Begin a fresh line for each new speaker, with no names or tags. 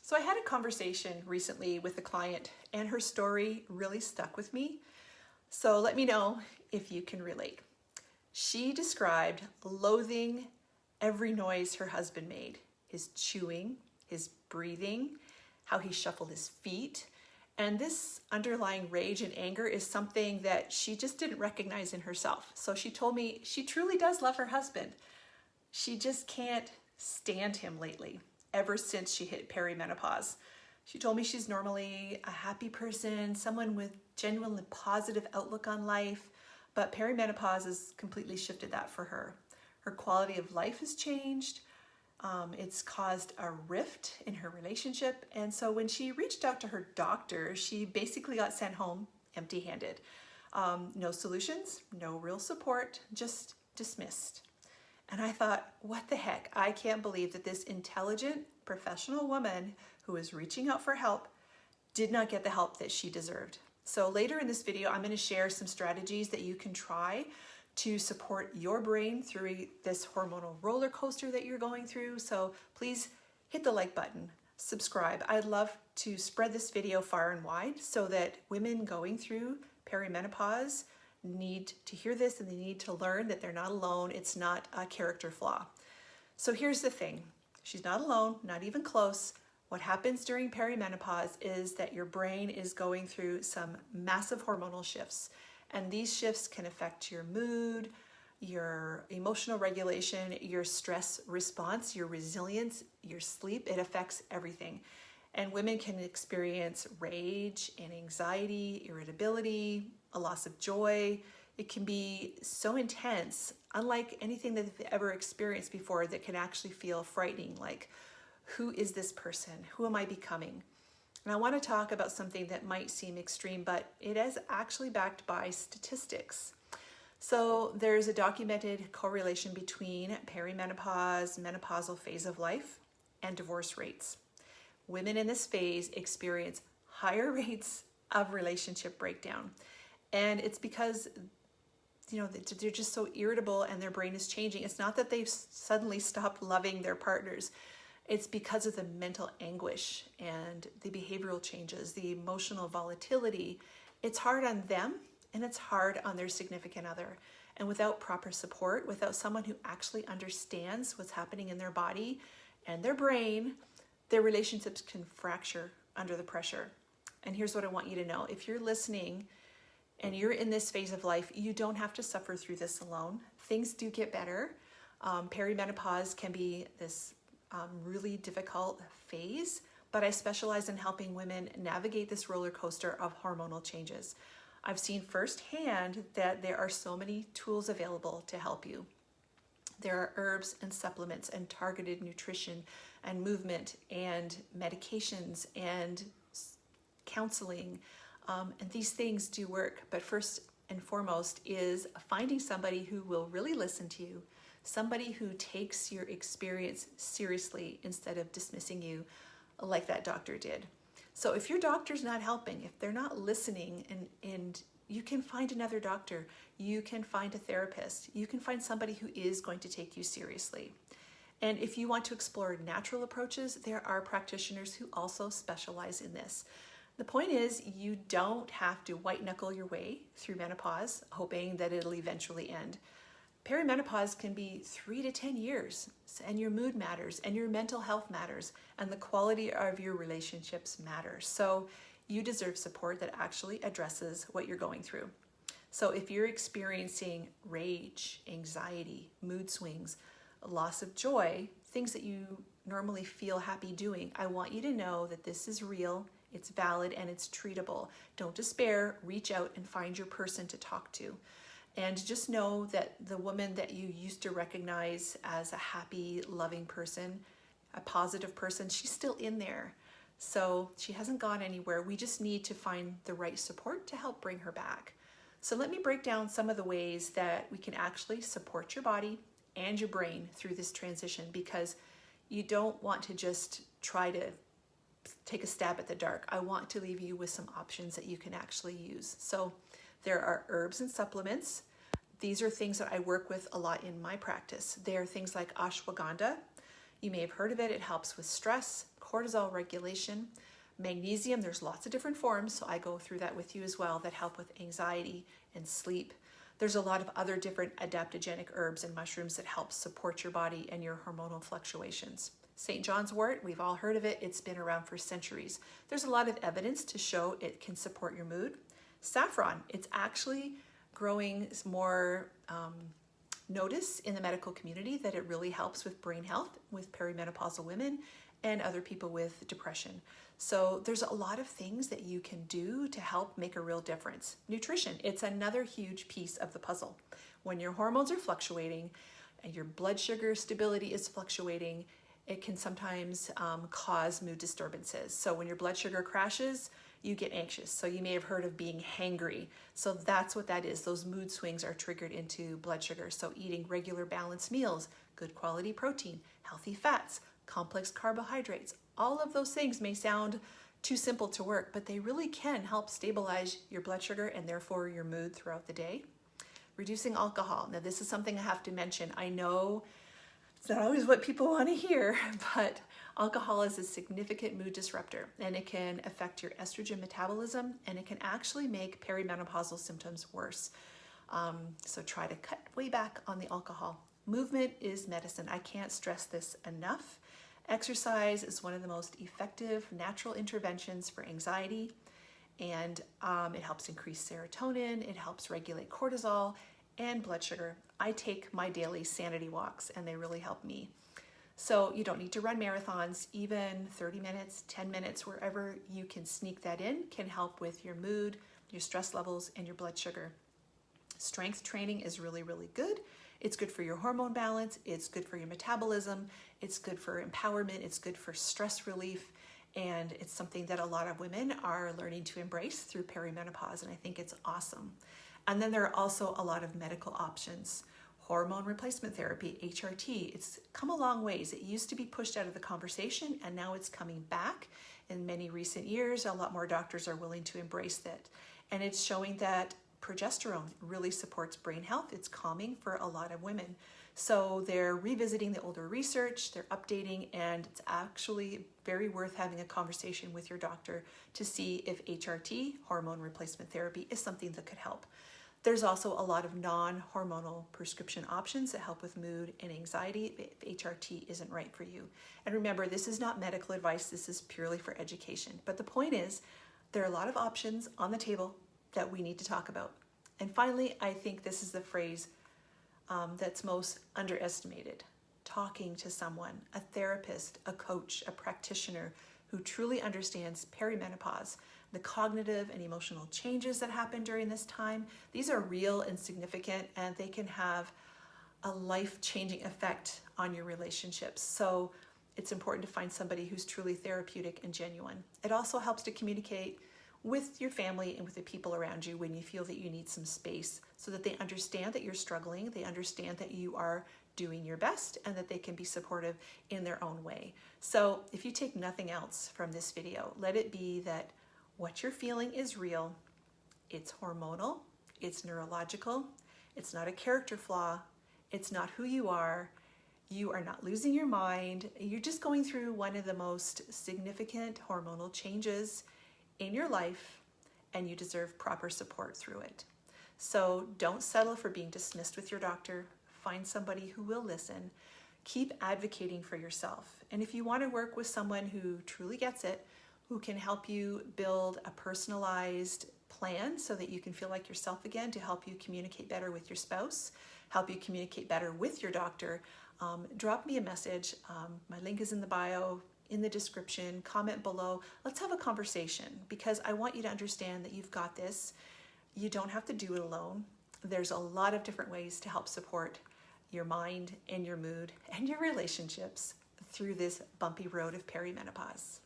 So I had a conversation recently with a client and her story really stuck with me. So let me know if you can relate. She described loathing every noise her husband made, his chewing, his breathing, how he shuffled his feet. And this underlying rage and anger is something that she just didn't recognize in herself. So she told me she truly does love her husband. She just can't stand him lately, ever since she hit perimenopause. She told me she's normally a happy person, someone with genuinely positive outlook on life, but perimenopause has completely shifted that for her. Her quality of life has changed. It's caused a rift in her relationship. And so when she reached out to her doctor, she basically got sent home empty-handed. No solutions, no real support, just dismissed. And I thought, what the heck? I can't believe that this intelligent, professional woman who is reaching out for help did not get the help that she deserved. So later in this video, I'm going to share some strategies that you can try to support your brain through this hormonal roller coaster that you're going through. So please hit the like button, subscribe. I'd love to spread this video far and wide so that women going through perimenopause need to hear this and they need to learn that they're not alone. It's not a character flaw. So here's the thing. She's not alone, not even close. What happens during perimenopause is that your brain is going through some massive hormonal shifts. And these shifts can affect your mood, your emotional regulation, your stress response, your resilience, your sleep. It affects everything. And women can experience rage and anxiety, irritability, a loss of joy. It can be so intense, unlike anything that they've ever experienced before, that can actually feel frightening, like, who is this person? Who am I becoming? And I want to talk about something that might seem extreme, but it is actually backed by statistics. So there's a documented correlation between perimenopause, menopausal phase of life, and divorce rates. Women in this phase experience higher rates of relationship breakdown. And it's because, they're just so irritable and their brain is changing. It's not that they've suddenly stopped loving their partners. It's because of the mental anguish and the behavioral changes, the emotional volatility. It's hard on them and it's hard on their significant other. And without proper support, without someone who actually understands what's happening in their body and their brain, their relationships can fracture under the pressure. And here's what I want you to know. If you're listening and you're in this phase of life, you don't have to suffer through this alone. Things do get better. Perimenopause can be this really difficult phase, but I specialize in helping women navigate this roller coaster of hormonal changes. I've seen firsthand that there are so many tools available to help you. There are herbs and supplements and targeted nutrition and movement and medications and counseling. And these things do work, but first and foremost is finding somebody who will really listen to you, somebody who takes your experience seriously instead of dismissing you like that doctor did. So if your doctor's not helping, if they're not listening, and you can find another doctor, you can find a therapist, you can find somebody who is going to take you seriously. And if you want to explore natural approaches, there are practitioners who also specialize in this. The point is, you don't have to white knuckle your way through menopause, hoping that it'll eventually end. Perimenopause can be 3 to 10 years, and your mood matters, and your mental health matters, and the quality of your relationships matters. So you deserve support that actually addresses what you're going through. So if you're experiencing rage, anxiety, mood swings, loss of joy, things that you normally feel happy doing, I want you to know that this is real, it's valid, and it's treatable. Don't despair, reach out and find your person to talk to. And just know that the woman that you used to recognize as a happy, loving person, a positive person, she's still in there. So she hasn't gone anywhere. We just need to find the right support to help bring her back. So let me break down some of the ways that we can actually support your body and your brain through this transition, because you don't want to just try to take a stab at the dark. I want to leave you with some options that you can actually use. So there are herbs and supplements. These are things that I work with a lot in my practice. They are things like ashwagandha. You may have heard of it. It helps with stress, cortisol regulation. Magnesium, there's lots of different forms, so I go through that with you as well, that help with anxiety and sleep. There's a lot of other different adaptogenic herbs and mushrooms that help support your body and your hormonal fluctuations. St. John's wort, we've all heard of it. It's been around for centuries. There's a lot of evidence to show it can support your mood. Saffron, it's actually growing more notice in the medical community that it really helps with brain health with perimenopausal women and other people with depression. So there's a lot of things that you can do to help make a real difference. Nutrition, it's another huge piece of the puzzle. When your hormones are fluctuating and your blood sugar stability is fluctuating, it can sometimes cause mood disturbances. So when your blood sugar crashes, you get anxious. So you may have heard of being hangry. So that's what that is. Those mood swings are triggered into blood sugar. So eating regular balanced meals, good quality protein, healthy fats, complex carbohydrates, all of those things may sound too simple to work, but they really can help stabilize your blood sugar and therefore your mood throughout the day. Reducing alcohol. Now this is something I have to mention. I know it's not always what people want to hear, but alcohol is a significant mood disruptor and it can affect your estrogen metabolism and it can actually make perimenopausal symptoms worse. So try to cut way back on the alcohol. Movement is medicine. I can't stress this enough. Exercise is one of the most effective natural interventions for anxiety, and it helps increase serotonin, it helps regulate cortisol and blood sugar. I take my daily sanity walks and they really help me. So you don't need to run marathons, even 30 minutes, 10 minutes, wherever you can sneak that in can help with your mood, your stress levels, and your blood sugar. Strength training is really, really good. It's good for your hormone balance, it's good for your metabolism, it's good for empowerment, it's good for stress relief, and it's something that a lot of women are learning to embrace through perimenopause, and I think it's awesome. And then there are also a lot of medical options. Hormone replacement therapy, HRT, it's come a long ways. It used to be pushed out of the conversation, and now it's coming back. In many recent years, a lot more doctors are willing to embrace that. And it's showing that progesterone really supports brain health. It's calming for a lot of women. So they're revisiting the older research, they're updating, and it's actually very worth having a conversation with your doctor to see if HRT, hormone replacement therapy, is something that could help. There's also a lot of non-hormonal prescription options that help with mood and anxiety if HRT isn't right for you. And remember, this is not medical advice, this is purely for education. But the point is, there are a lot of options on the table that we need to talk about. And finally, I think this is the phrase that's most underestimated. Talking to someone, a therapist, a coach, a practitioner who truly understands perimenopause, the cognitive and emotional changes that happen during this time. These are real and significant, and they can have a life-changing effect on your relationships. So it's important to find somebody who's truly therapeutic and genuine. It also helps to communicate with your family and with the people around you when you feel that you need some space, so that they understand that you're struggling, they understand that you are doing your best, and that they can be supportive in their own way. So if you take nothing else from this video, let it be that what you're feeling is real, it's hormonal, it's neurological, it's not a character flaw, it's not who you are not losing your mind, you're just going through one of the most significant hormonal changes in your life, and you deserve proper support through it. So don't settle for being dismissed with your doctor. Find somebody who will listen. Keep advocating for yourself. And if you want to work with someone who truly gets it, who can help you build a personalized plan so that you can feel like yourself again, to help you communicate better with your spouse, help you communicate better with your doctor, drop me a message. My link is in the bio, in the description, comment below. Let's have a conversation, because I want you to understand that you've got this. You don't have to do it alone. There's a lot of different ways to help support your mind and your mood and your relationships through this bumpy road of perimenopause.